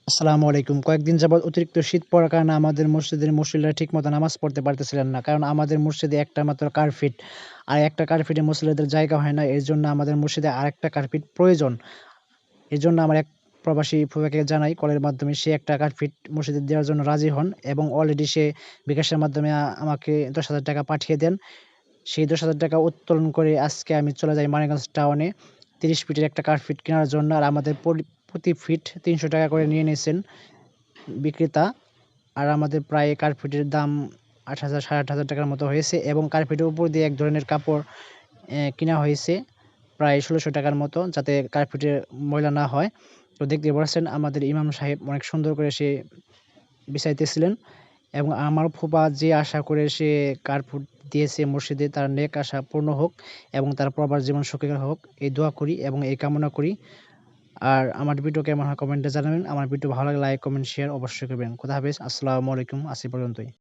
আসসালামু আলাইকুম। কয়েকদিন যাবৎ অতিরিক্ত শীত পড়ার কারণে আমাদের মসজিদের মুসল্লিরা ঠিকমতো নামাজ পড়তে পারতেছিলেন না। কারণ আমাদের মসজিদে একটা মাত্র কারফিট। আর একটা কারফিটে মুসল্লিদের জায়গা হয় না। এর জন্য আমাদের মসজিদে আরেকটা কারফিট প্রয়োজন। এজন্য আমার এক প্রবাসী ফুফাকে জানাই কলের মাধ্যমে সে একটা কারফিট মসজিদে দেওয়ার জন্য রাজি হন এবং অলরেডি সে বিকাশের মাধ্যমে আমাকে ৳১০,০০০ পাঠিয়ে দেন। সেই ৳১০,০০০ উত্তোলন করে আজকে আমি চলে যাই মানিকগঞ্জ টাউনে ৩০ ফিটের একটা কার্পেট কেনার জন্য। আর আমাদের প্রতি ফিট ৳৩০০ করে নিয়ে নিয়েছেন বিক্রেতা। আর আমাদের প্রায় কার্পেটের দাম ৮,০০০ ৳৮,৫০০ মতো হয়েছে এবং কার্পেটের উপর দিয়ে এক ধরনের কাপড় কিনা হয়েছে প্রায় ৳১৬০০ মতো, যাতে কার্পেটে ময়লা না হয়। তো দেখতে পাচ্ছেন আমাদের ইমাম সাহেব অনেক সুন্দর করে সে বিছাইতেছিলেন এবং আমার ফুপা যে আশা করে সে কার্পেট দিয়েছে মসজিদে, তার নেক আশা পূর্ণ হোক এবং তার প্রবাস জীবন সুখী হোক, এই দোয়া করি এবং এই কামনা করি। আর আমার ভিডিও কেমন হয় কমেন্টে জানাবেন। আমার ভিডিও ভালো লাগলে লাইক, কমেন্ট, শেয়ার অবশ্যই করবেন। খোদা হাফেজ। আসসালামু আলাইকুম। আজ এই পর্যন্তই।